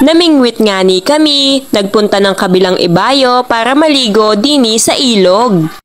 Namingwit nga ni kami, nagpunta ng kabilang ibayo para maligo dini sa ilog.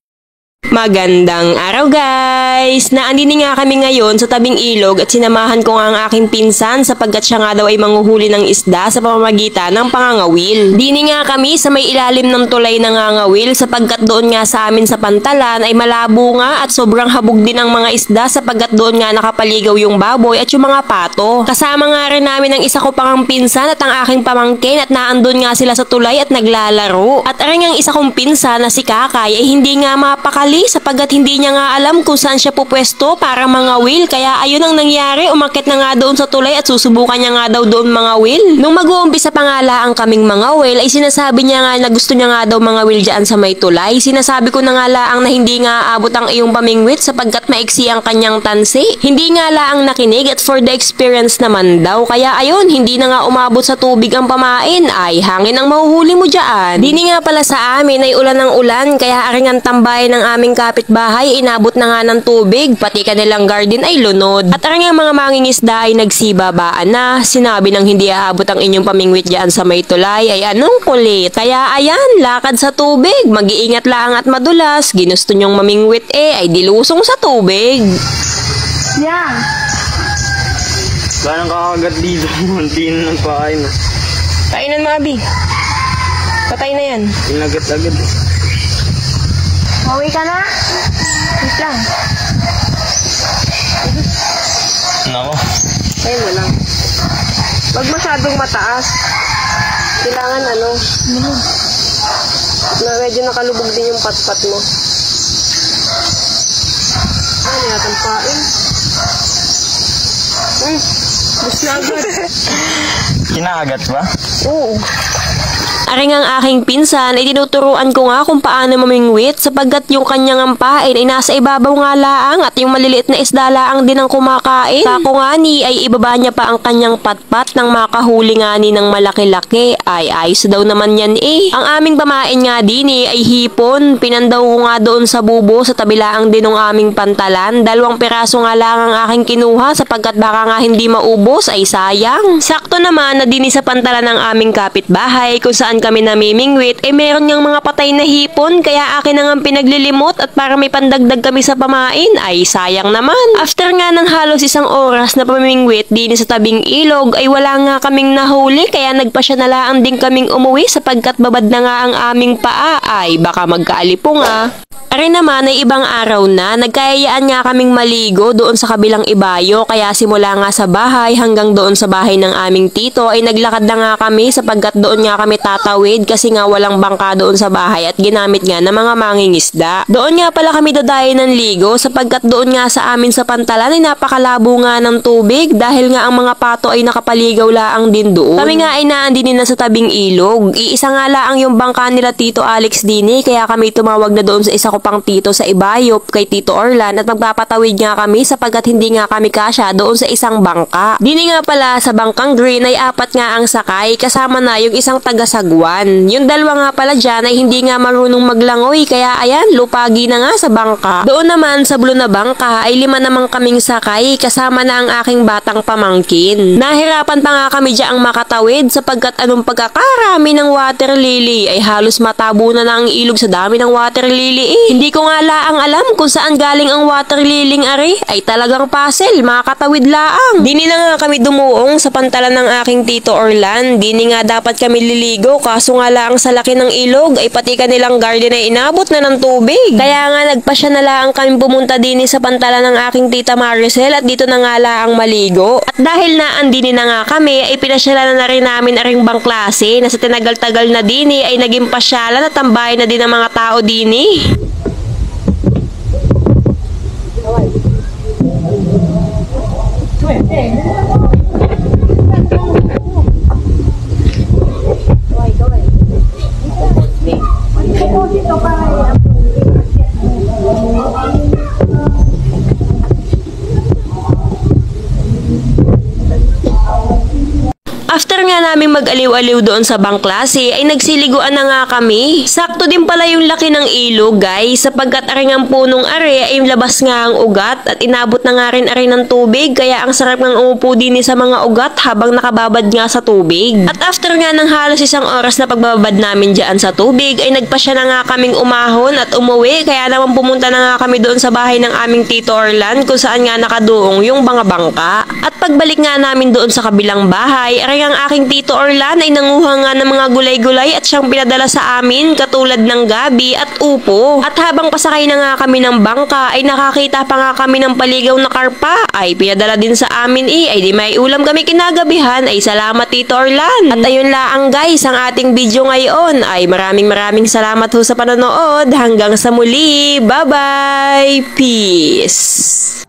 Magandang araw guys! Naandini nga kami ngayon sa tabing ilog at sinamahan ko nga ang aking pinsan sapagkat siya nga daw ay manguhuli ng isda sa pamamagitan ng pangangawil. Dini nga kami sa may ilalim ng tulay ng ngangawil sapagkat doon nga sa amin sa pantalan ay malabo nga at sobrang habog din ang mga isda sapagkat doon nga nakapaligaw yung baboy at yung mga pato. Kasama nga rin namin ang isa ko pang pinsan at ang aking pamangkin at naandun nga sila sa tulay at naglalaro. At aring ang isa kong pinsan na si Kakay ay hindi nga mapakali sapagkat hindi niya nga alam kung saan siya pupwesto para mangawil kaya ayun ang nangyari, umakyat na nga doon sa tulay at susubukan niya nga daw doon mangawil. Nung mag-uumpisa pa nga laang kaming mangawil ay sinasabi niya nga na gusto niya nga daw mangawil dyan sa may tulay. Sinasabi ko na nga laang na hindi nga aabot ang iyong pamingwit sapagkat maiksi ang kanyang tansi. Hindi nga laang nakinig at for the experience naman daw kaya ayun, hindi na nga umabot sa tubig ang pamain ay hangin ang mahuhuli mo dyan. Dini nga pala sa amin ay ulan ng ulan kaya aring ang tambayan ng aming kapitbahay inabot na nga ng tubig pati kanilang garden ay lunod. At ang mga mangingisda ay nagsibabaan na sinabi ng hindi aabot ang inyong pamingwit dyan sa may tulay ay anong kulit. Kaya ayan, lakad sa tubig, mag-iingat lang at madulas, ginusto nyong mamingwit ay dilusong sa tubig. Yeah. Parang kakagat dito, hindi na nagpakain na. Kainan mga abi. Patay na yan. Inagat-agad. Mawi ka na? Wait lang. Nako. Ayun mo lang. Huwag masyadong mataas. Kailangan na medyo nakalubog din yung patpat mo. Ano yatang pain? Bus na agad. Kinakagat ba? Oo. Aring ang aking pinsan ay tinuturuan ko nga kung paano mamingwit sapagkat yung kanyang ampain ay nasa ibabaw nga laang at yung maliliit na isda laang din ang kumakain. Kako nga ni ay ibaba niya pa ang kanyang patpat nang makahuli nga ni ng malaki-laki. Ay ayos daw naman yan eh. Ang aming pamain nga din ay hipon. Pinandaw ko nga doon sa bubo sa tabilaang din ng aming pantalan. 2 piraso nga lang ang aking kinuha sapagkat baka nga hindi maubos ay sayang. Sakto naman na din sa pantalan ng aming kapitbahay kung saan kami namimingwit meron ngang mga patay na hipon kaya akin na nga pinaglilimot at para may pandagdag kami sa pamain ay sayang naman. After nga ng halos 1 oras na pamimingwit din sa tabing ilog ay wala nga kaming nahuli kaya nagpasya na lang din kaming umuwi sapagkat babad na nga ang aming paa ay baka magkaalipunga. Ari naman ay ibang araw na, nagkayayaan nga kaming maligo doon sa kabilang ibayo kaya simula nga sa bahay hanggang doon sa bahay ng aming tito ay naglakad na nga kami sapagkat doon nga kami tatawid kasi nga walang bangka doon sa bahay at ginamit nga ng mga mangingisda. Doon nga pala kami dadayo ng ligo sapagkat doon nga sa amin sa pantalan ay napakalabo nga ng tubig dahil nga ang mga pato ay nakapaligaw laang din doon. Kami nga ay naandinin na sa tabing ilog. Iisa nga laang yung bangka nila Tito Alex dini kaya kami tumawag na doon sa isa ko pang tito sa ibayop kay Tito Orlan at magpapatawid nga kami sapagkat hindi nga kami kasya doon sa isang bangka. Dini nga pala sa bangkang green ay 4 nga ang sakay kasama na yung isang taga-sagwan. Yung 2 nga pala dyan ay hindi nga marunong maglangoy kaya ayan lupagi na nga sa bangka. Doon naman sa blue na bangka ay 5 namang kaming sakay kasama na ang aking batang pamangkin. Nahirapan pa nga kami dyang makatawid sapagkat anong pagkakarami ng water lily ay halos matabunan na ang ilog sa dami ng water lily eh. Hindi ko nga laang alam kung saan galing ang water liling ari. Ay talagang puzzle, makakatawid laang. Dini na nga kami dumuong sa pantalan ng aking Tito Orlan. Dini nga dapat kami liligo kaso nga laang sa laki ng ilog ay pati kanilang garden ay inabot na ng tubig. Kaya nga nagpasya na laang kami pumunta dini sa pantalan ng aking Tita Maricel at dito na nga laang maligo. At dahil naandini na nga kami ay pinasyalan na rin namin aring bang klase na sa tinagal-tagal na dini ay naging pasyalan at tambayan na din ng mga tao dini. After nga namin mag-aliw-aliw doon sa bangklase ay nagsiliguan na nga kami. Sakto din pala yung laki ng ilog guys, sapagkat aring ang punong are ay labas nga ang ugat at inabot na nga rin are ng tubig, kaya ang sarap ng umupo din sa mga ugat habang nakababad nga sa tubig. At after nga ng halos isang oras na pagbababad namin dyan sa tubig ay nagpasya na nga kaming umahon at umuwi, kaya naman pumunta na nga kami doon sa bahay ng aming Tito Orlan kung saan nga nakaduong yung mga bangka. At pagbalik nga namin doon sa kabilang bahay, aray ang aking Tito Orlan ay nanguha nga ng mga gulay-gulay at siyang pinadala sa amin katulad ng gabi at upo. At habang pasakay na nga kami ng bangka ay nakakita pa nga kami ng paligaw na karpa ay pinadala din sa amin ay di may ulam kami kinagabihan. Ay salamat Tito Orlan. At ayun lang guys ang ating video ngayon, ay maraming salamat ho sa panonood. Hanggang sa muli, bye bye, peace.